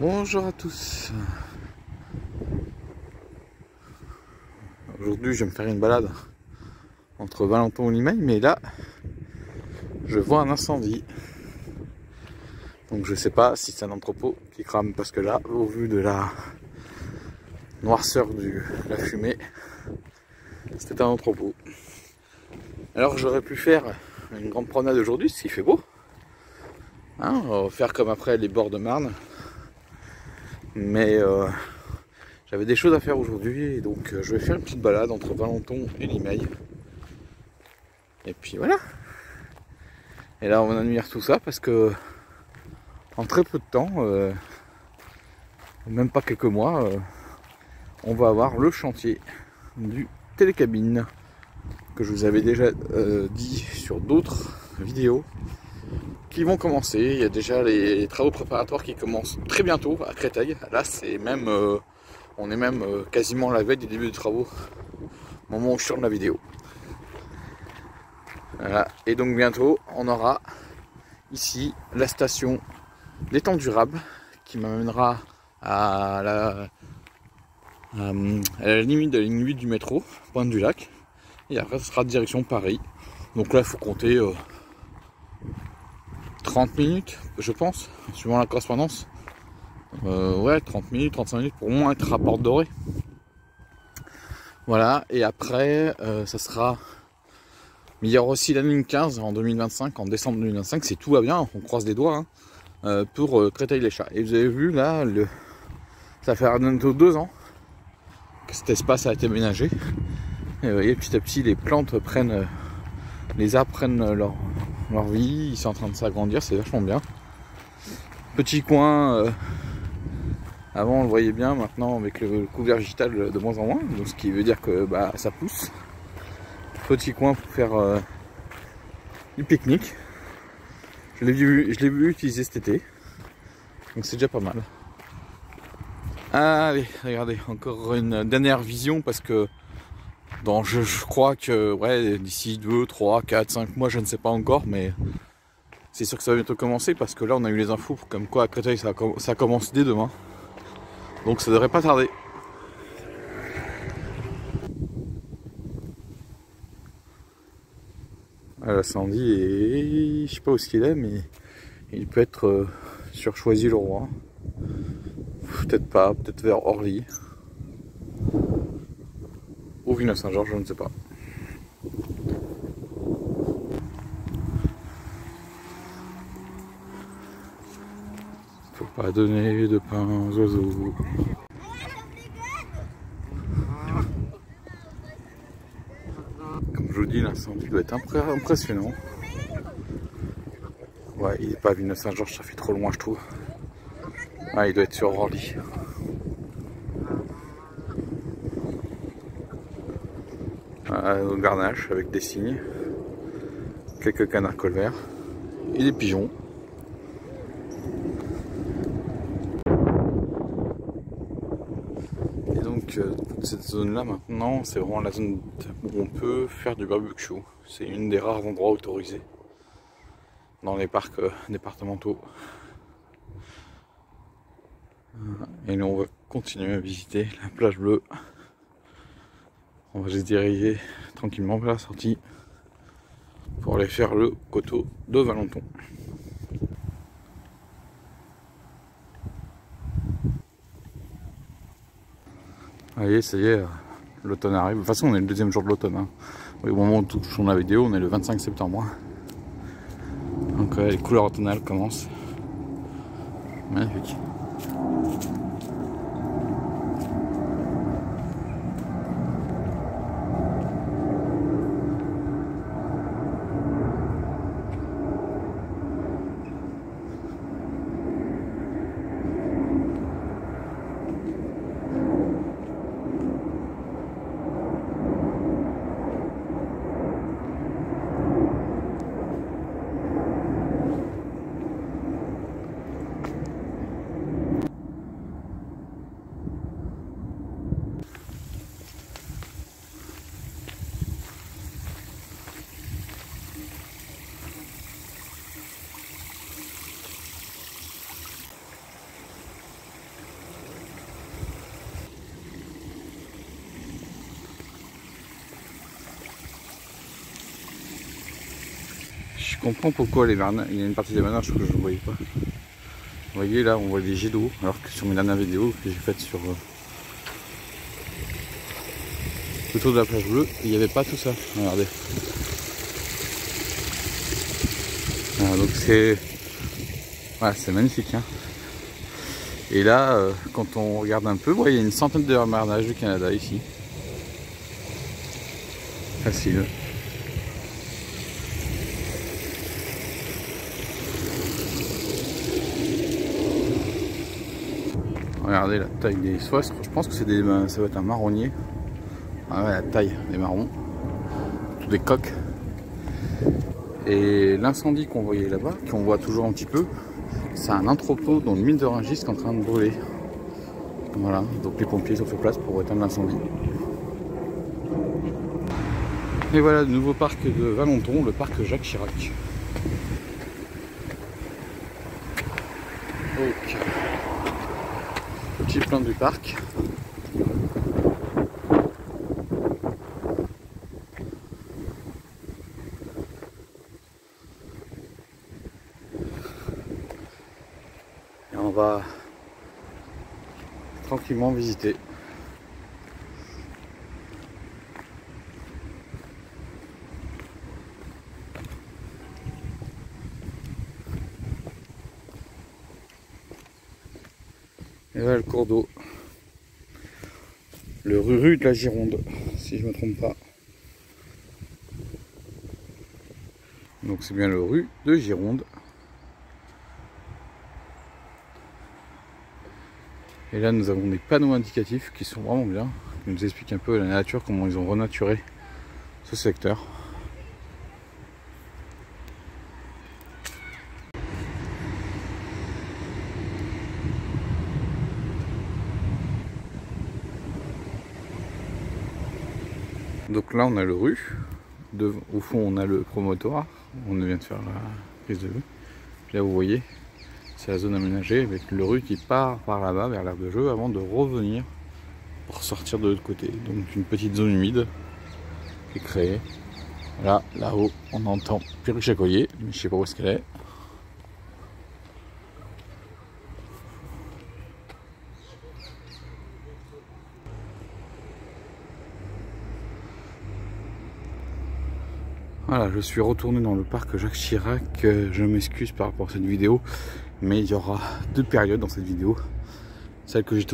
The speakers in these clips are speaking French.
Bonjour à tous. Aujourd'hui je vais me faire une balade entre Valenton et Limeil, mais là je vois un incendie. Donc je sais pas si c'est un entrepôt qui crame, parce que là, au vu de la noirceur de la fumée, c'était un entrepôt. Alors j'aurais pu faire une grande promenade aujourd'hui, s'il fait beau, hein, on va faire comme après les bords de Marne. Mais j'avais des choses à faire aujourd'hui, donc je vais faire une petite balade entre Valenton et Limeil. Et puis voilà. Et là on va admirer tout ça parce que en très peu de temps, même pas quelques mois, on va avoir le chantier du télécabine que je vous avais déjà dit sur d'autres vidéos qui vont commencer. Il y a déjà les travaux préparatoires qui commencent très bientôt à Créteil. Là c'est même on est même quasiment à la veille du début des travaux au moment où je tourne la vidéo. Voilà. Et donc bientôt on aura ici la station l'étang durable qui m'amènera à la limite de la ligne 8 du métro, Pointe du Lac. Et après ce sera direction Paris. Donc là il faut compter 30 minutes je pense, suivant la correspondance. Ouais, 30 minutes, 35 minutes pour au moins être à Porte Dorée. Voilà, et après ça sera... Mais il y aura aussi la ligne 15 en 2025, en décembre 2025, si tout va bien, on croise les doigts, hein, pour Créteil-les-Chats. Et vous avez vu là, ça fait bientôt 2 ans que cet espace a été aménagé. Et vous voyez, petit à petit les plantes prennent, les arbres prennent leur vie, ils sont en train de s'agrandir, c'est vachement bien. Petit coin, avant on le voyait bien, maintenant avec le couvert végétal de moins en moins, donc ce qui veut dire que bah, ça pousse. Petit coin pour faire du pique-nique. Je l'ai vu utiliser cet été, donc c'est déjà pas mal. Allez, regardez, encore une dernière vision, parce que je crois que ouais, d'ici 2, 3, 4, 5 mois, je ne sais pas encore, mais c'est sûr que ça va bientôt commencer, parce que là on a eu les infos comme quoi à Créteil ça commence dès demain. Donc ça devrait pas tarder. L'incendie est... je sais pas où il est, mais il peut être sur Choisy-le-Roi. Peut-être pas, peut-être vers Orly. Ou Villeneuve-Saint-Georges, je ne sais pas. Faut pas donner de pain aux oiseaux. Comme je vous dis, l'incendie doit être impressionnant. Ouais, il n'est pas à Villeneuve-Saint-Georges, ça fait trop loin je trouve. Ouais, il doit être sur Orly. Au garnache avec des cygnes, quelques canards colverts et des pigeons. Et donc toute cette zone là maintenant, c'est vraiment la zone où on peut faire du barbecue. C'est une des rares endroits autorisés dans les parcs départementaux. Et nous on va continuer à visiter la plage bleue. On va se diriger tranquillement vers la sortie pour aller faire le coteau de Valenton. Allez, ça y est, l'automne arrive. De toute façon, on est le deuxième jour de l'automne. Hein. Au moment où touche la vidéo, on est le 25 septembre. Donc les couleurs automnales commencent. Magnifique. comprends pourquoi il y a une partie des barnages que je ne voyais pas. Vous voyez là, on voit des jets d'eau, alors que sur mes dernières vidéos que j'ai faites sur autour de la plage bleue, il n'y avait pas tout ça. Regardez. Voilà, donc c'est magnifique. Hein. Et là, quand on regarde un peu, il y a une centaine de barnages du Canada ici. Facile. Regardez la taille des soies, je pense que ça va être un marronnier. Ah ouais, la taille des marrons, tous des coques. Et l'incendie qu'on voyait là-bas, qu'on voit toujours un petit peu, c'est un entrepôt dans une mine de Rungis qui est en train de brûler. Voilà, donc les pompiers sont sur place pour éteindre l'incendie. Et voilà le nouveau parc de Valenton, le parc Jacques Chirac. Donc, petit plan du parc. Et on va tranquillement visiter. Et voilà le cours d'eau. Le rue de la Gironde, si je ne me trompe pas. Donc c'est bien le rue de Gironde. Et là nous avons des panneaux indicatifs qui sont vraiment bien, qui nous expliquent un peu la nature, comment ils ont renaturé ce secteur. Donc là on a le rue, au fond on a le promontoire, on vient de faire la prise de vue. Puis là vous voyez, c'est la zone aménagée avec le rue qui part par là-bas vers l'aire de jeu avant de revenir pour sortir de l'autre côté. Donc une petite zone humide qui est créée. Là-haut on entend Perruche à Collier, mais je sais pas où est-ce qu'elle est. Voilà, je suis retourné dans le parc Jacques Chirac. Je m'excuse par rapport à cette vidéo, mais il y aura deux périodes dans cette vidéo. Celle que j'ai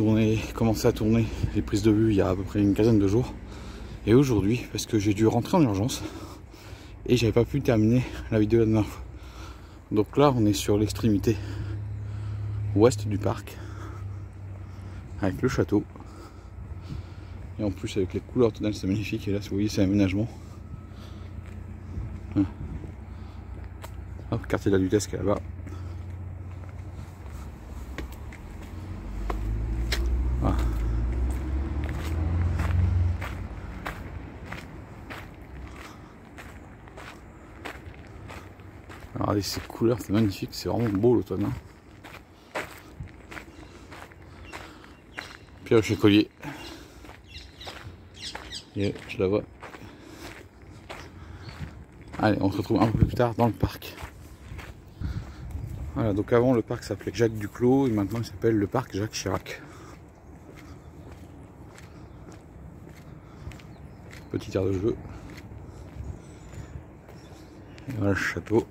commencé à tourner les prises de vue il y a à peu près une quinzaine de jours. Et aujourd'hui, parce que j'ai dû rentrer en urgence et j'avais pas pu terminer la vidéo la dernière fois. Donc là, on est sur l'extrémité ouest du parc, avec le château. Et en plus, avec les couleurs tonales, c'est magnifique. Et là, vous voyez, c'est l'aménagement. Hop, quartier de la Dutesse qui est là-bas. Voilà. Regardez ces couleurs, c'est magnifique, c'est vraiment beau l'automne. Hein. Perruche à Collier. Et je la vois. Allez, on se retrouve un peu plus tard dans le parc. Voilà, donc avant le parc s'appelait Jacques Duclos et maintenant il s'appelle le parc Jacques Chirac. Petite aire de jeu. Et voilà le château.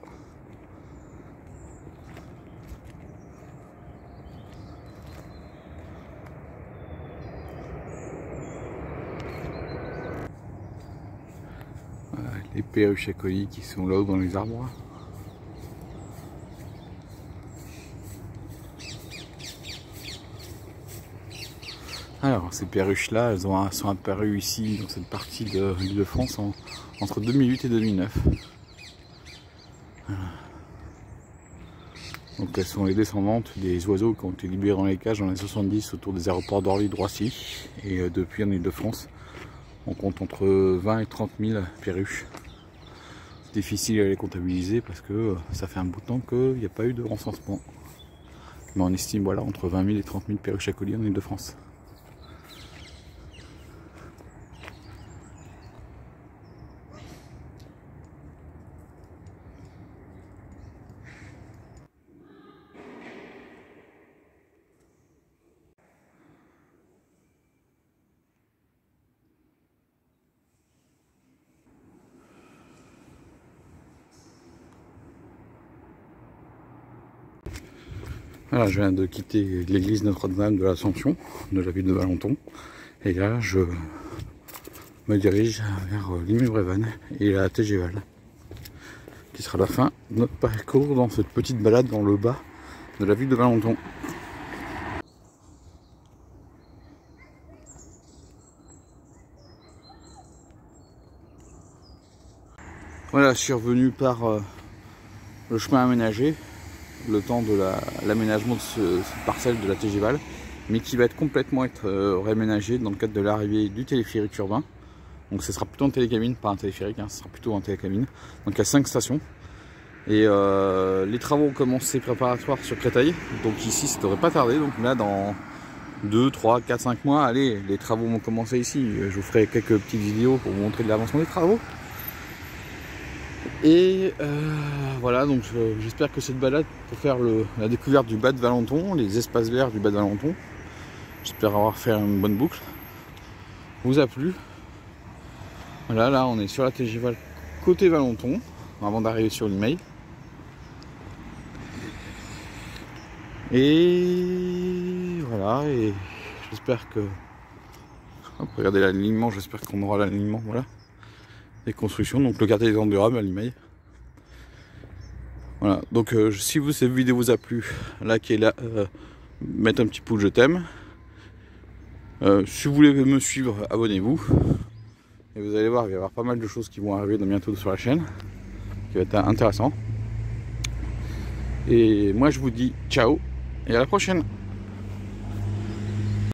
Voilà, les perruches à collier qui sont là-haut dans les arbres. Alors ces perruches là, elles sont apparues ici dans cette partie de l'Île-de-France entre 2008 et 2009. Voilà. Donc elles sont les descendantes des oiseaux qui ont été libérés dans les cages dans les années 70 autour des aéroports d'Orly, de Roissy. Et depuis en Île-de-France, on compte entre 20 et 30 000 perruches. C'est difficile à les comptabiliser parce que ça fait un bout de temps qu'il n'y a pas eu de recensement. Mais on estime voilà, entre 20 000 et 30 000 perruches à collier en Île-de-France. Voilà, je viens de quitter l'église Notre-Dame de l'Assomption de la ville de Valenton. Et là, je me dirige vers Limay-Brévannes et la TGVAL, qui sera la fin de notre parcours dans cette petite balade dans le bas de la ville de Valenton. Voilà, je suis revenu par le chemin aménagé, le temps de l'aménagement de cette parcelle de la TGVAL, mais qui va être complètement réaménagé dans le cadre de l'arrivée du téléphérique urbain. Donc ce sera plutôt en télécabine, pas un téléphérique, ce sera plutôt en télécabine. Donc il y a 5 stations. Et les travaux ont commencé préparatoires sur Créteil. Donc ici ça devrait pas tarder. Donc là dans 2, 3, 4, 5 mois, allez, les travaux vont commencer ici. Je vous ferai quelques petites vidéos pour vous montrer de l'avancement des travaux. Et voilà, donc j'espère que cette balade pour faire la découverte du bas de Valenton, les espaces verts du bas de Valenton, j'espère avoir fait une bonne boucle, vous a plu. Voilà, là on est sur la TGVAL côté Valenton, avant d'arriver sur Limay. Et voilà, et j'espère que... Hop, regardez l'alignement, j'espère qu'on aura l'alignement, voilà. Des constructions, donc le quartier des Andurables à Limay. Voilà, donc si cette vidéo vous a plu, likez-la, mettez un petit pouce je t'aime. Si vous voulez me suivre, abonnez-vous. Et vous allez voir, il va y avoir pas mal de choses qui vont arriver bientôt sur la chaîne, qui va être intéressant. Et moi je vous dis ciao et à la prochaine.